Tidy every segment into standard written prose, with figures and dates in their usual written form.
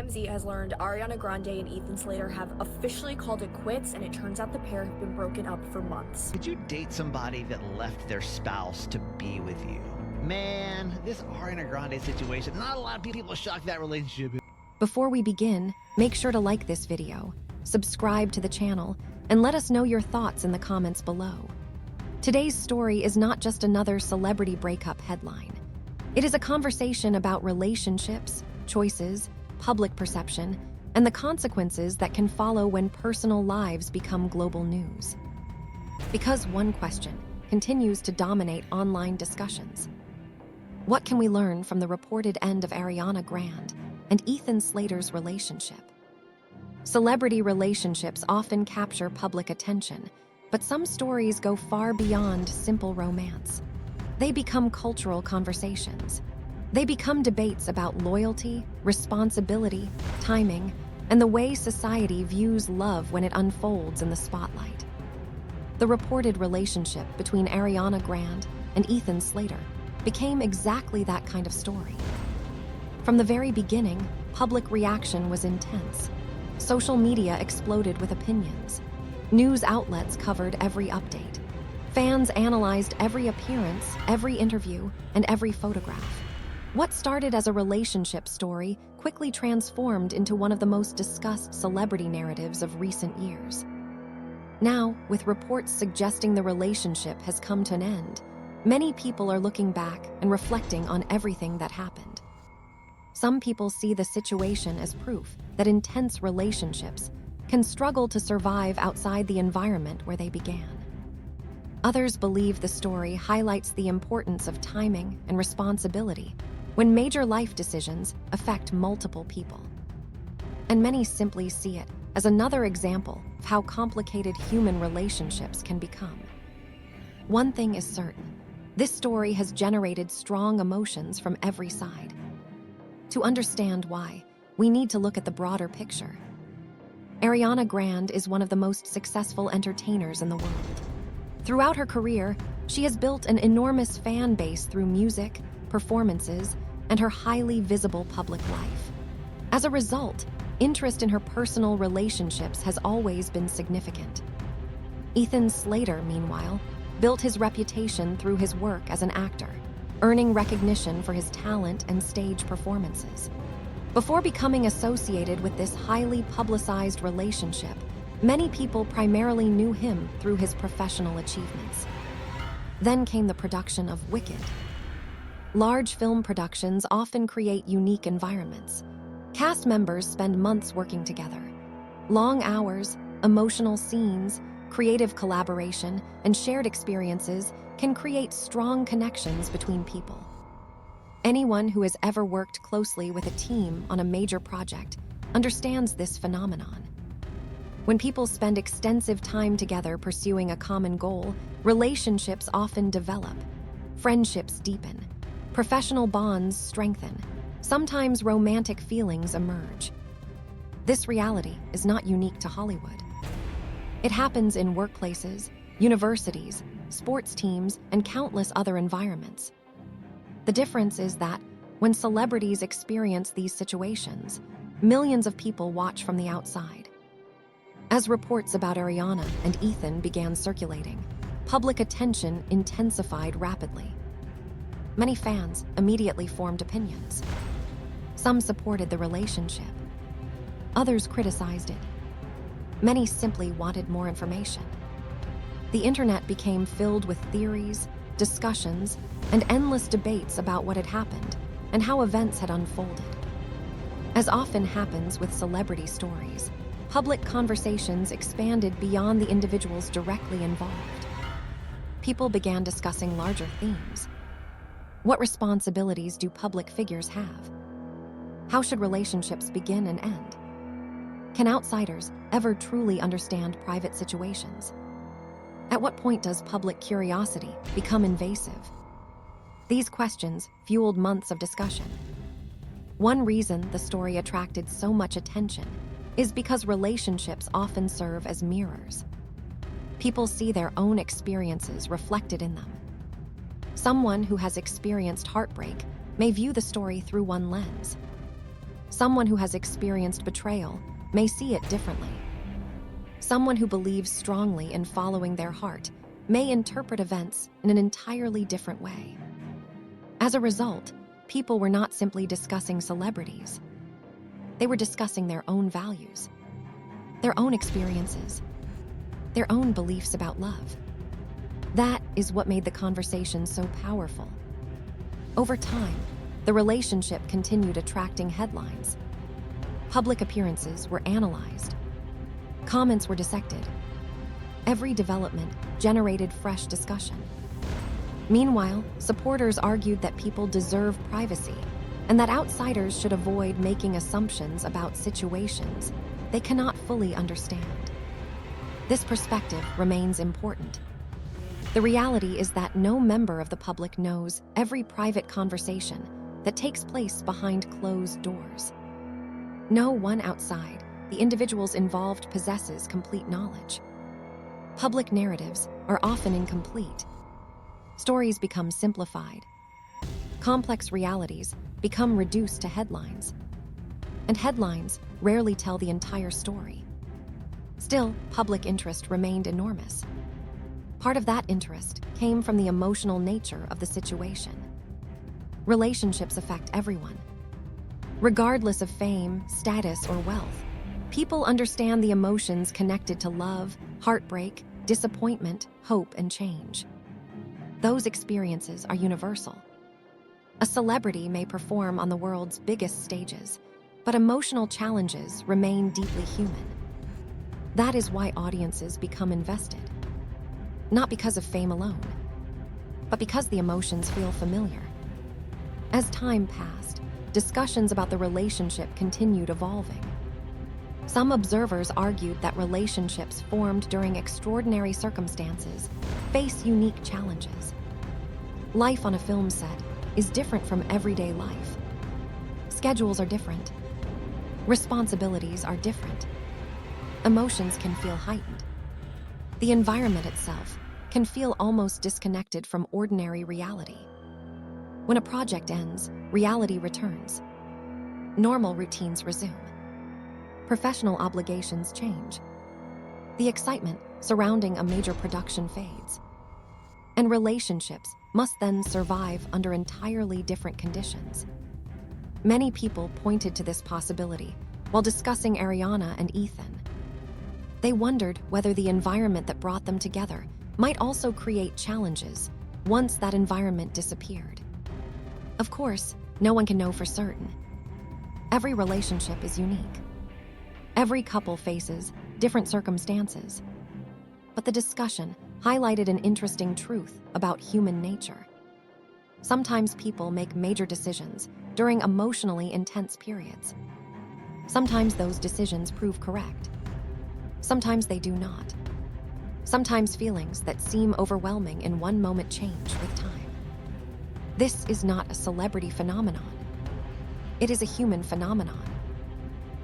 TMZ has learned Ariana Grande and Ethan Slater have officially called it quits, and it turns out the pair have been broken up for months. Could you date somebody that left their spouse to be with you? Man, this Ariana Grande situation, not a lot of people shocked that relationship. Before we begin, make sure to like this video, subscribe to the channel, and let us know your thoughts in the comments below. Today's story is not just another celebrity breakup headline. It is a conversation about relationships, choices, public perception, and the consequences that can follow when personal lives become global news. Because one question continues to dominate online discussions. What can we learn from the reported end of Ariana Grande and Ethan Slater's relationship? Celebrity relationships often capture public attention, but some stories go far beyond simple romance. They become cultural conversations. They become debates about loyalty, responsibility, timing, and the way society views love when it unfolds in the spotlight. The reported relationship between Ariana Grande and Ethan Slater became exactly that kind of story. From the very beginning, public reaction was intense. Social media exploded with opinions. News outlets covered every update. Fans analyzed every appearance, every interview, and every photograph. What started as a relationship story quickly transformed into one of the most discussed celebrity narratives of recent years. Now, with reports suggesting the relationship has come to an end, many people are looking back and reflecting on everything that happened. Some people see the situation as proof that intense relationships can struggle to survive outside the environment where they began. Others believe the story highlights the importance of timing and responsibility when major life decisions affect multiple people. And many simply see it as another example of how complicated human relationships can become. One thing is certain, this story has generated strong emotions from every side. To understand why, we need to look at the broader picture. Ariana Grande is one of the most successful entertainers in the world. Throughout her career, she has built an enormous fan base through music, performances, and her highly visible public life. As a result, interest in her personal relationships has always been significant. Ethan Slater, meanwhile, built his reputation through his work as an actor, earning recognition for his talent and stage performances. Before becoming associated with this highly publicized relationship, many people primarily knew him through his professional achievements. Then came the production of Wicked. Large film productions often create unique environments. Cast members spend months working together. Long hours, emotional scenes, creative collaboration, and shared experiences can create strong connections between people. Anyone who has ever worked closely with a team on a major project understands this phenomenon. When people spend extensive time together pursuing a common goal, relationships often develop. Friendships deepen. Professional bonds strengthen. Sometimes romantic feelings emerge. This reality is not unique to Hollywood. It happens in workplaces, universities, sports teams, and countless other environments. The difference is that when celebrities experience these situations, millions of people watch from the outside. As reports about Ariana and Ethan began circulating, public attention intensified rapidly. Many fans immediately formed opinions. Some supported the relationship. Others criticized it. Many simply wanted more information. The internet became filled with theories, discussions, and endless debates about what had happened and how events had unfolded. As often happens with celebrity stories, public conversations expanded beyond the individuals directly involved. People began discussing larger themes. What responsibilities do public figures have? How should relationships begin and end? Can outsiders ever truly understand private situations? At what point does public curiosity become invasive? These questions fueled months of discussion. One reason the story attracted so much attention is because relationships often serve as mirrors. People see their own experiences reflected in them. Someone who has experienced heartbreak may view the story through one lens. Someone who has experienced betrayal may see it differently. Someone who believes strongly in following their heart may interpret events in an entirely different way. As a result, people were not simply discussing celebrities. They were discussing their own values, their own experiences, their own beliefs about love. That is what made the conversation so powerful. Over time, the relationship continued attracting headlines. Public appearances were analyzed. Comments were dissected. Every development generated fresh discussion. Meanwhile, supporters argued that people deserve privacy and that outsiders should avoid making assumptions about situations they cannot fully understand. This perspective remains important. The reality is that no member of the public knows every private conversation that takes place behind closed doors. No one outside the individuals involved possesses complete knowledge. Public narratives are often incomplete. Stories become simplified. Complex realities become reduced to headlines. And headlines rarely tell the entire story. Still, public interest remained enormous. Part of that interest came from the emotional nature of the situation. Relationships affect everyone. Regardless of fame, status, or wealth, people understand the emotions connected to love, heartbreak, disappointment, hope, and change. Those experiences are universal. A celebrity may perform on the world's biggest stages, but emotional challenges remain deeply human. That is why audiences become invested. Not because of fame alone, but because the emotions feel familiar. As time passed, discussions about the relationship continued evolving. Some observers argued that relationships formed during extraordinary circumstances face unique challenges. Life on a film set is different from everyday life. Schedules are different. Responsibilities are different. Emotions can feel heightened. The environment itself can feel almost disconnected from ordinary reality. When a project ends, reality returns. Normal routines resume. Professional obligations change. The excitement surrounding a major production fades. And relationships must then survive under entirely different conditions. Many people pointed to this possibility while discussing Ariana and Ethan. They wondered whether the environment that brought them together might also create challenges once that environment disappeared. Of course, no one can know for certain. Every relationship is unique. Every couple faces different circumstances. But the discussion highlighted an interesting truth about human nature. Sometimes people make major decisions during emotionally intense periods. Sometimes those decisions prove correct. Sometimes they do not. Sometimes feelings that seem overwhelming in one moment change with time. This is not a celebrity phenomenon. It is a human phenomenon.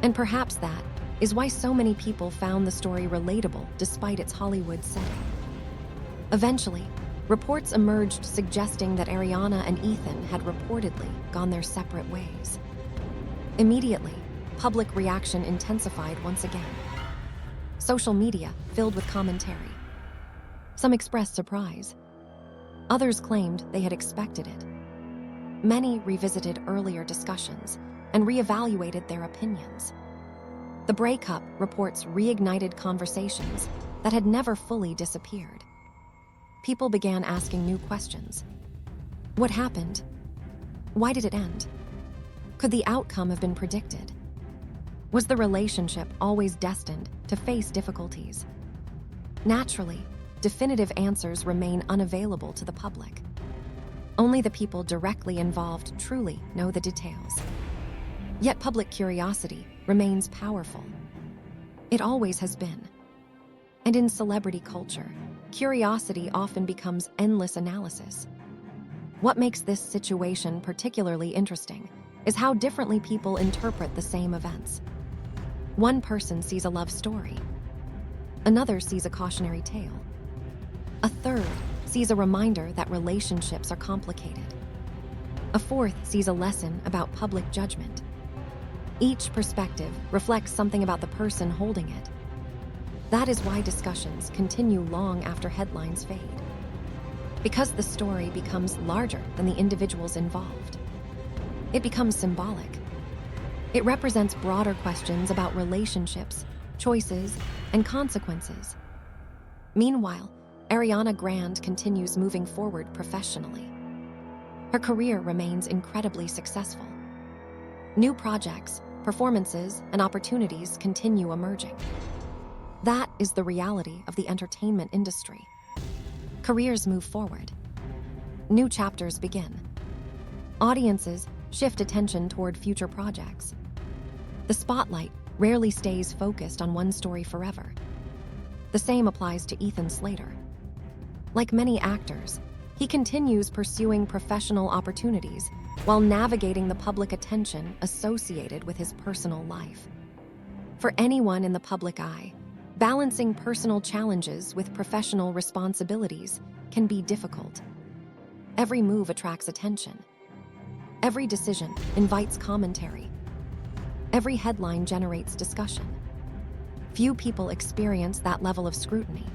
And perhaps that is why so many people found the story relatable despite its Hollywood setting. Eventually, reports emerged suggesting that Ariana and Ethan had reportedly gone their separate ways. Immediately, public reaction intensified once again. Social media filled with commentary. Some expressed surprise. Others claimed they had expected it. Many revisited earlier discussions and reevaluated their opinions. The breakup reports reignited conversations that had never fully disappeared. People began asking new questions. What happened? Why did it end? Could the outcome have been predicted? Was the relationship always destined to face difficulties? Naturally, definitive answers remain unavailable to the public. Only the people directly involved truly know the details. Yet public curiosity remains powerful. It always has been. And in celebrity culture, curiosity often becomes endless analysis. What makes this situation particularly interesting is how differently people interpret the same events. One person sees a love story. Another sees a cautionary tale. A third sees a reminder that relationships are complicated. A fourth sees a lesson about public judgment. Each perspective reflects something about the person holding it. That is why discussions continue long after headlines fade. Because the story becomes larger than the individuals involved. It becomes symbolic. It represents broader questions about relationships, choices, and consequences. Meanwhile, Ariana Grande continues moving forward professionally. Her career remains incredibly successful. New projects, performances, and opportunities continue emerging. That is the reality of the entertainment industry. Careers move forward. New chapters begin. Audiences shift attention toward future projects. The spotlight rarely stays focused on one story forever. The same applies to Ethan Slater. Like many actors, he continues pursuing professional opportunities while navigating the public attention associated with his personal life. For anyone in the public eye, balancing personal challenges with professional responsibilities can be difficult. Every move attracts attention. Every decision invites commentary. Every headline generates discussion. Few people experience that level of scrutiny.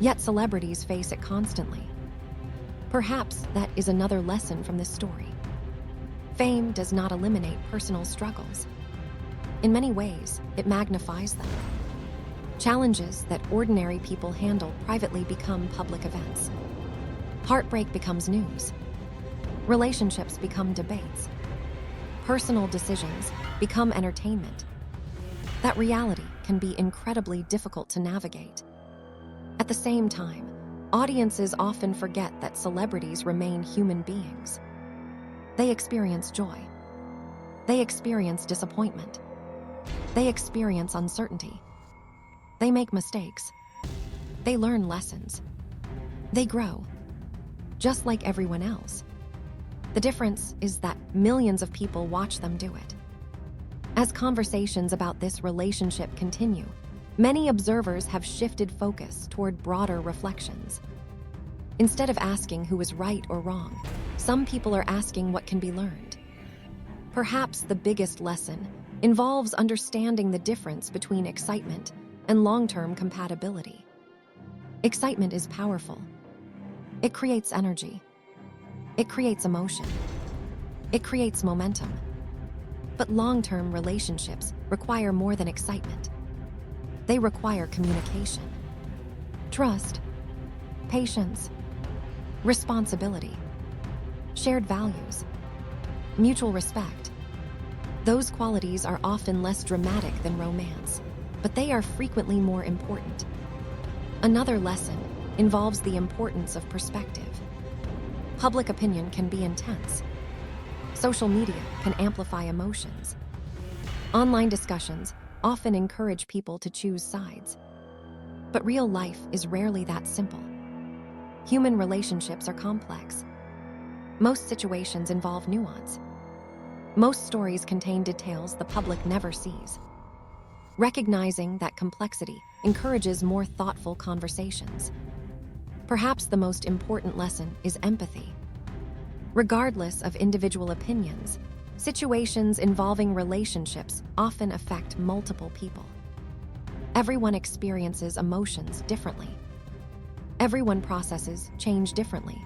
Yet celebrities face it constantly. Perhaps that is another lesson from this story. Fame does not eliminate personal struggles. In many ways, it magnifies them. Challenges that ordinary people handle privately become public events. Heartbreak becomes news. Relationships become debates. Personal decisions become entertainment. That reality can be incredibly difficult to navigate. At the same time, audiences often forget that celebrities remain human beings. They experience joy. They experience disappointment. They experience uncertainty. They make mistakes. They learn lessons. They grow, just like everyone else. The difference is that millions of people watch them do it. As conversations about this relationship continue, many observers have shifted focus toward broader reflections. Instead of asking who is right or wrong, some people are asking what can be learned. Perhaps the biggest lesson involves understanding the difference between excitement and long-term compatibility. Excitement is powerful. It creates energy. It creates emotion. It creates momentum. But long-term relationships require more than excitement. They require communication, trust, patience, responsibility, shared values, mutual respect. Those qualities are often less dramatic than romance, but they are frequently more important. Another lesson involves the importance of perspective. Public opinion can be intense. Social media can amplify emotions. Online discussions often encourage people to choose sides. But real life is rarely that simple. Human relationships are complex. Most situations involve nuance. Most stories contain details the public never sees. Recognizing that complexity encourages more thoughtful conversations. Perhaps the most important lesson is empathy. Regardless of individual opinions, situations involving relationships often affect multiple people. Everyone experiences emotions differently. Everyone processes change differently.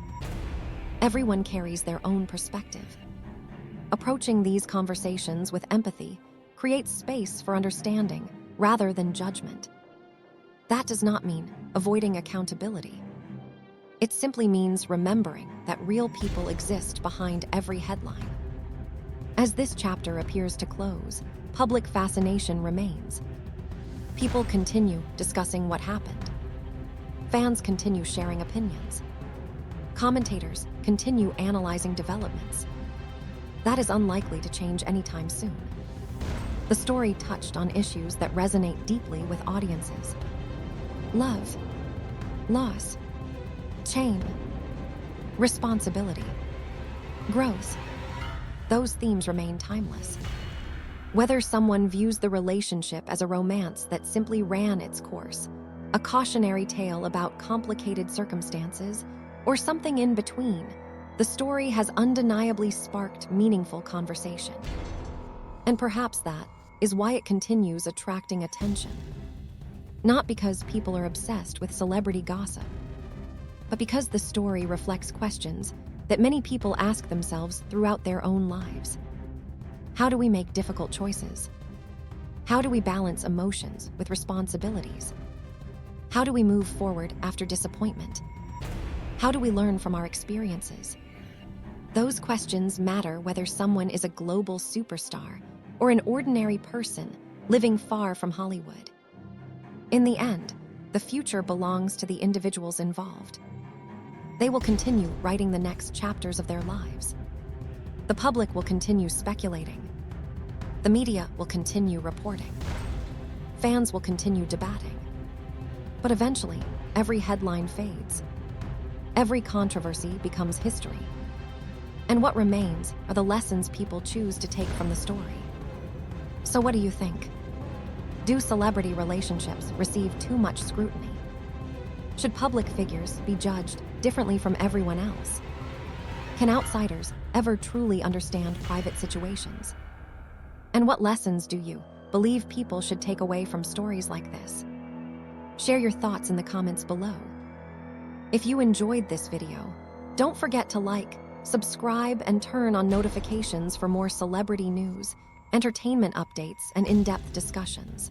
Everyone carries their own perspective. Approaching these conversations with empathy creates space for understanding rather than judgment. That does not mean avoiding accountability. It simply means remembering that real people exist behind every headline. As this chapter appears to close, public fascination remains. People continue discussing what happened. Fans continue sharing opinions. Commentators continue analyzing developments. That is unlikely to change anytime soon. The story touched on issues that resonate deeply with audiences. Love, loss, change, responsibility, growth. Those themes remain timeless. Whether someone views the relationship as a romance that simply ran its course, a cautionary tale about complicated circumstances, or something in between, the story has undeniably sparked meaningful conversation. And perhaps that is why it continues attracting attention. Not because people are obsessed with celebrity gossip, but because the story reflects questions that many people ask themselves throughout their own lives. How do we make difficult choices? How do we balance emotions with responsibilities? How do we move forward after disappointment? How do we learn from our experiences? Those questions matter whether someone is a global superstar or an ordinary person living far from Hollywood. In the end, the future belongs to the individuals involved. They will continue writing the next chapters of their lives. The public will continue speculating. The media will continue reporting. Fans will continue debating. But eventually, every headline fades. Every controversy becomes history. And what remains are the lessons people choose to take from the story. So what do you think? Do celebrity relationships receive too much scrutiny? Should public figures be judged differently from everyone else? Can outsiders ever truly understand private situations? And what lessons do you believe people should take away from stories like this? Share your thoughts in the comments below. If you enjoyed this video, don't forget to like, subscribe, and turn on notifications for more celebrity news, entertainment updates, and in-depth discussions.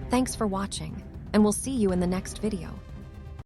Thanks for watching, and we'll see you in the next video.